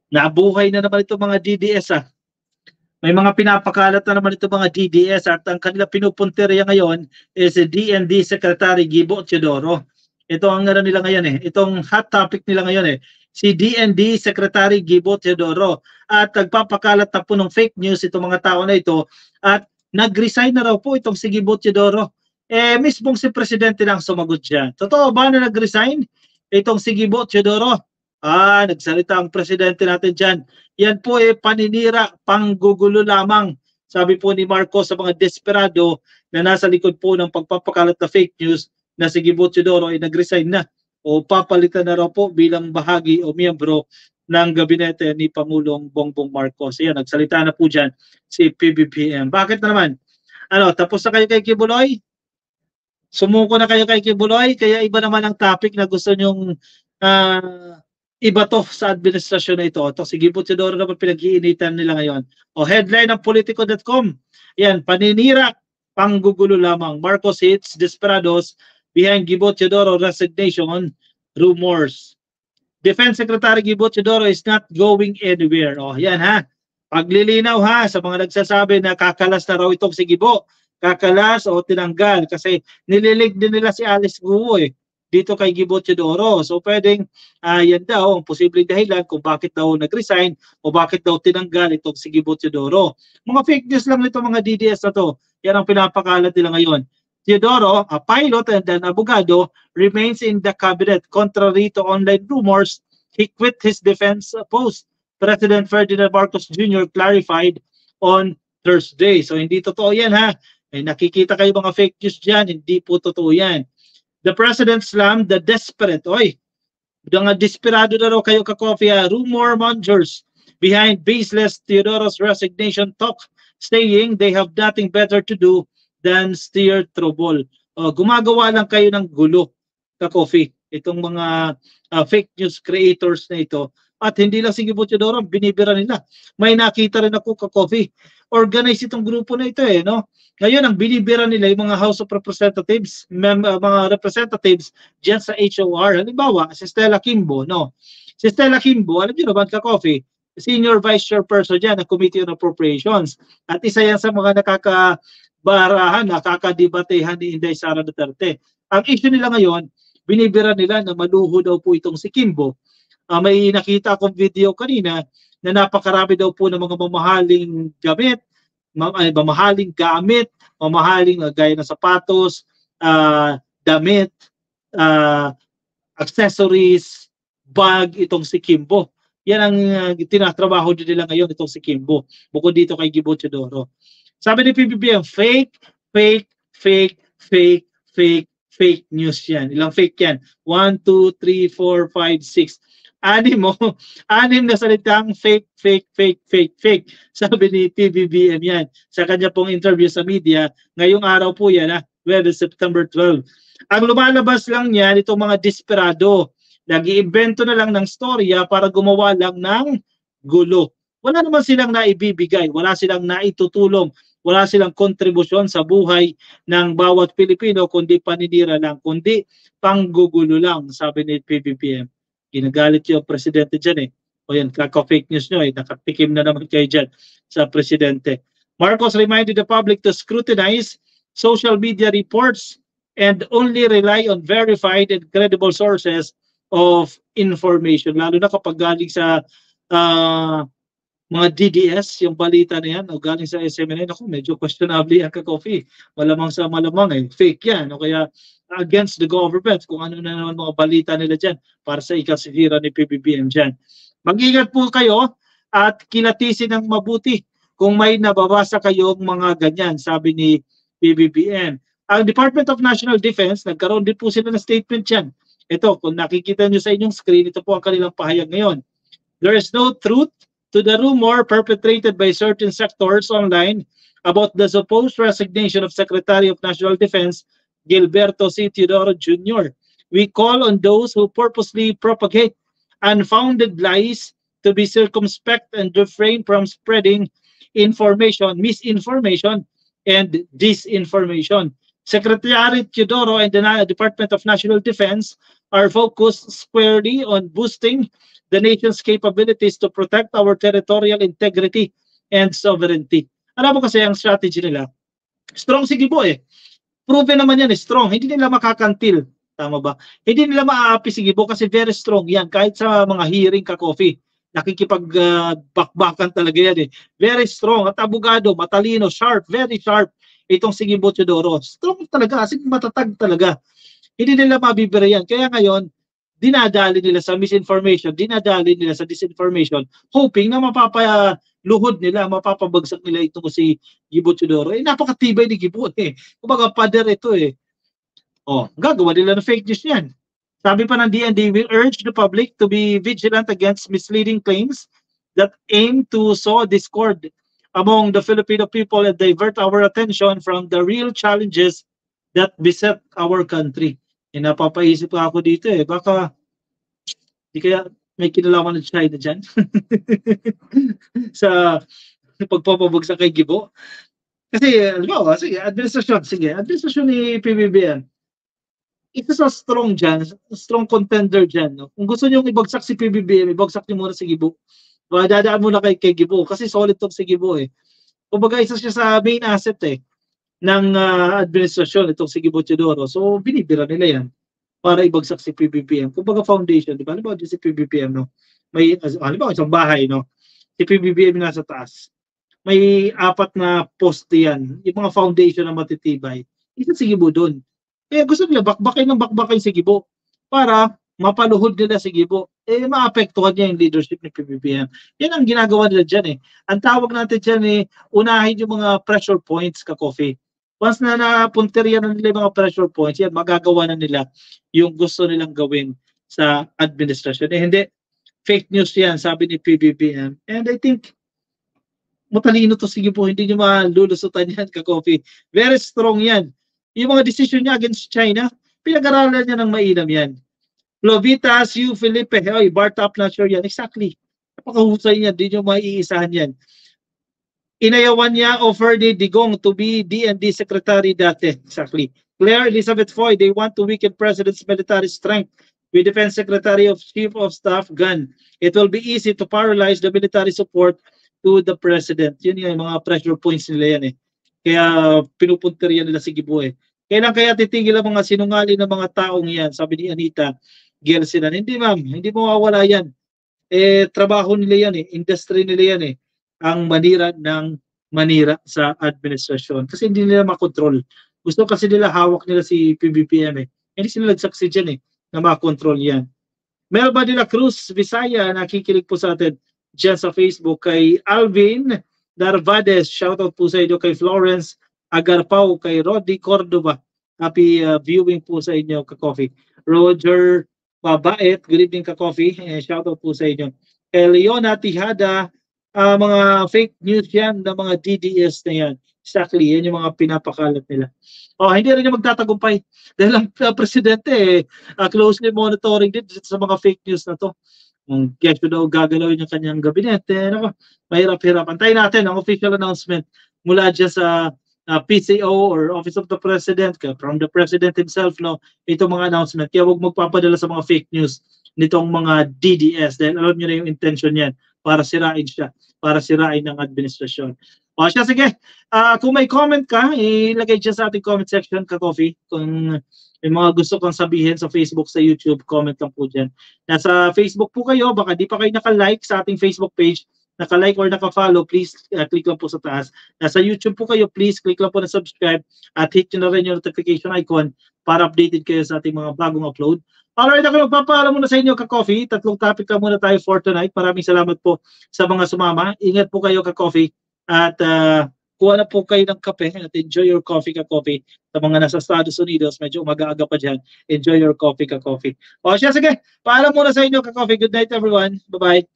Nabuhay na naman itong mga DDS May mga pinapakalat na naman itong mga DDS at ang kanila pinupuntirya ngayon is si DND Secretary Gibo Teodoro. Ito ang ano nila ngayon Itong hot topic nila ngayon Si DND Secretary Gibo Teodoro. At nagpapakalat na po ng fake news itong mga tao na ito at nag-resign na raw po itong si Gibo Teodoro. Mismong si Presidente lang sumagot dyan. Totoo ba na nag-resign itong si Gibo Teodoro? Nagsalita ang Presidente natin dyan. Yan po paninira, panggugulo lamang. Sabi po ni Marcos sa mga desperado na nasa likod po ng pagpapakalat na fake news na si Gibo Teodoro ay nag-resign na o papalitan na raw po bilang bahagi o miyembro ng gabinete ni Pangulong Bongbong Marcos. Ayan, nagsalita na po dyan si PBBM. Bakit na naman? Tapos na kayo kay Kibuloy? Sumuko na kayo kay Kibuloy? Kaya iba naman ang topic na gusto nyong iba to sa administrasyon na ito. Ito si Gibo Teodoro naman pinag-iinitan nila ngayon. Headline ng Politico.com. Yan, paninira, panggugulo lamang. Marcos hits desperados behind Gibo Teodoro resignation rumors. Defense Secretary Gibo Teodoro is not going anywhere. Yan Paglilinaw sa mga nagsasabi na kakalas na raw itong si Gibo. Kakalas o tinanggal kasi nililig din nila si Alice Guo dito kay Gibo Teodoro. So pwedeng yan daw ang posibleng dahilan kung bakit daw nag-resign o bakit daw tinanggal itong si Gibo Teodoro. Mga fake news lang nito mga DDS na to. Yan ang pinapakalat nila ngayon. Teodoro, a pilot and an abogado, remains in the cabinet. Contrary to online rumors, he quit his defense post. President Ferdinand Marcos Jr. clarified on Thursday. So hindi totoo yan nakikita kayo mga fake news dyan, hindi po totoo yan. The President slammed the desperate. Mga desperado na raw kayo ka-coffee rumor mongers behind baseless Teodoro's resignation talk, saying they have nothing better to do than steer trouble. Gumagawa lang kayo ng gulo ka-coffee. Itong mga fake news creators na ito. At hindi lang si Gibo Teodoro, binibira nila. May nakita rin ako ka-coffee. Organize itong grupo na ito Ngayon, ang binibira nila yung mga House of Representatives, mga representatives dyan sa HOR. Halimbawa, si Stella Kimbo, Si Stella Kimbo, alam nyo naman ka-coffee, Senior Vice Chairperson dyan ng Committee on Appropriations. At isa yan sa mga nakakabarahan, nakakadebatehan ni Inday Sara Duterte. Ang issue nila ngayon, binibira nila na maluho daw po itong si Kimbo. May nakita akong video kanina na napakarami daw po ng mga mamahaling gamit, mamahaling gaya ng sapatos, damit, accessories, bag itong si Kimbo. Yan ang tinatrabaho din nila ngayon itong si Kimbo. Bukod dito kay Gibo Teodoro. Sabi ni PBBM, fake news yan. Ilang fake yan? 1, 2, 3, 4, 5, 6. Anim na salitang fake. Sabi ni PBBM yan. Sa kanya pong interview sa media, ngayong araw po yan, September 12. Ang lumalabas lang yan, itong mga desperado. Nag-iimbento na lang ng storya para gumawa lang ng gulo. Wala naman silang naibibigay, wala silang naitutulong, wala silang kontribusyon sa buhay ng bawat Pilipino, kundi paninira lang, kundi panggugulo lang, sabi ni PBBM. Ginagalit yung presidente dyan O yan, kaka-fake news nyo nakatikim na naman kayo dyan sa presidente. Marcos reminded the public to scrutinize social media reports and only rely on verified and credible sources of information. Lalo na kapag galing sa mga DDS, yung balita na yan, o galing sa SMNA, medyo questionable yan ka-coffee. Malamang sa malamang fake yan. O kaya against the government, kung ano na naman mga balita nila dyan para sa ikasisira ni PBBM dyan. Mag-ingat po kayo at kilatisin ng mabuti kung may nababasa kayong mga ganyan, sabi ni PBBM. Ang Department of National Defense, nagkaroon din po sila ng statement dyan. Ito, kung nakikita nyo sa inyong screen, ito po ang kanilang pahayag ngayon. There is no truth to the rumor perpetrated by certain sectors online about the supposed resignation of Secretary of National Defense Gilberto C. Teodoro Jr. We call on those who purposely propagate unfounded lies to be circumspect and refrain from spreading information, misinformation, and disinformation. Secretary Teodoro and the Department of National Defense are focused squarely on boosting the nation's capabilities to protect our territorial integrity and sovereignty. Alam mo kasi ang strategy nila, strong si Gibo eh. Proven naman yan, strong. Hindi nila makakantil. Tama ba? Hindi nila maaapi si Gibo kasi very strong yan. Kahit sa mga hearing ka-coffee, nakikipag-bakbakan talaga yan eh. Very strong at abogado, matalino, sharp, very sharp. Itong si Gibo Teodoro. Strong talaga kasi matatag talaga. Hindi nila mabibira yan. Kaya ngayon, dinadali nila sa misinformation, dinadali nila sa disinformation, hoping na mapapaluhod nila, mapapabagsak nila ito si Gibo Teodoro. Eh, napakatibay ni Gibo eh. Kumbaga, pader ito eh. Oh, gagawa nila ng fake news yan. Sabi pa ng DND, we urge the public to be vigilant against misleading claims that aim to sow discord among the Filipino people and divert our attention from the real challenges that beset our country. Eh, napapaisip ako dito eh. Baka, di kaya may kinalaman ng China dyan sa pagpapabagsak kay Gibo. Kasi, sige, administrasyon ni PBBM. Ito sa strong dyan, strong contender dyan. No? Kung gusto nyo ibagsak si PBBM, ibagsak nyo muna si Gibo. Dadaan muna kay Gibo kasi solid tong si Gibo eh. Kumbaga, isa siya sa main asset eh ng administrasyon itong si Gibo Teodoro. So, binibira nila yan para ibagsak si PBBM. Kumbaga foundation, di ba? Ano ba si PBBM, no? May, ano ba, isang bahay, no? Si PBBM nasa taas. May 4 na poste yan. Yung mga foundation na matitibay. Isa si Gibo doon. Kaya gusto nila bakbakin si Gibo para mapaluhod nila si Gibo. Eh, maapektuhan niya yung leadership ni PBBM. Yan ang ginagawa nila dyan eh. Ang tawag natin dyan eh, unahin yung mga pressure points ka-coffee. Once na napunteriya na nila yung mga pressure points, yan, magagawa na nila yung gusto nilang gawin sa administrasyon. Eh, hindi. Fake news yan, sabi ni PBBM. And I think, matalino to sige po, hindi nyo malulusutan yan, ka-coffee. Very strong yan. Yung mga decision niya against China, pinag-aralan niya ng mainam yan. Lovitas, you, Felipe, oy, Bartop, not sure yan. Exactly. Napakahusay niya, hindi nyo maiisahan yan. Inayawan niya offer ni Digong to be DND secretary dati. Exactly. Claire Elizabeth Foy, they want to weaken President's military strength with Defense Secretary of Chief of Staff Gun. It will be easy to paralyze the military support to the President. Yun yung mga pressure points nila yan eh. Kaya pinupunterian nila si Gibo eh. Kaya titigil ang mga sinungaling ng mga taong yan, sabi ni Anita Gelsinan. Hindi ma'am, hindi mawawala yan. Eh, trabaho nila yan eh, industry nila yan eh. Ang manira sa administrasyon. Kasi hindi nila makontrol. Gusto kasi nila hawak nila si PBBM eh. Hindi sila nagsaksi dyan eh, na makontrol yan. Melba de la Cruz, Visaya, nakikinig po sa atin dyan sa Facebook. Kay Alvin Narvades, shoutout po sa inyo. Kay Florence Agarpao, kay Roddy Cordova. Happy viewing po sa inyo, ka-coffee. Roger Babaet, good evening, ka-coffee. Shoutout po sa inyo. Kay Leona Tijada, mga fake news yan ng mga DDS na yan. Exactly, yan yung mga pinapakalat nila. Hindi rin yung magtatagumpay. Dahil ang presidente closely monitoring din sa mga fake news na to. Kung kesyo daw gagalawin yung kanyang gabinete, mahirap-hirap. Antayin natin ang official announcement mula dyan sa PCO or Office of the President, from the President himself, no, itong mga announcement. Kaya huwag magpapadala sa mga fake news nitong mga DDS dahil alam nyo na yung intention yan para sirain siya, para sirain ng administrasyon. Siya, sige, kung may comment ka, ilagay dyan sa ating comment section, ka-coffee. Kung may mga gusto kong sabihin sa Facebook, sa YouTube, comment lang po dyan. Nasa Facebook po kayo, baka di pa kayo naka-like sa ating Facebook page, naka-like or naka-follow, please click lang po sa taas. Nasa YouTube po kayo, please click lang po na subscribe at hit nyo na rin yung notification icon para updated kayo sa ating mga bagong upload. Alright, ako magpapaalam muna sa inyo, ka-coffee. 3 topic lang muna tayo for tonight. Maraming salamat po sa mga sumama. Ingat po kayo, ka-coffee. At kuha na po kayo ng kape at enjoy your coffee, ka-coffee. Sa mga nasa Estados Unidos, medyo umaga-aga pa dyan. Enjoy your coffee, ka-coffee. Siya, sige. Paalam muna sa inyo, ka-coffee. Good night, everyone. Bye-bye.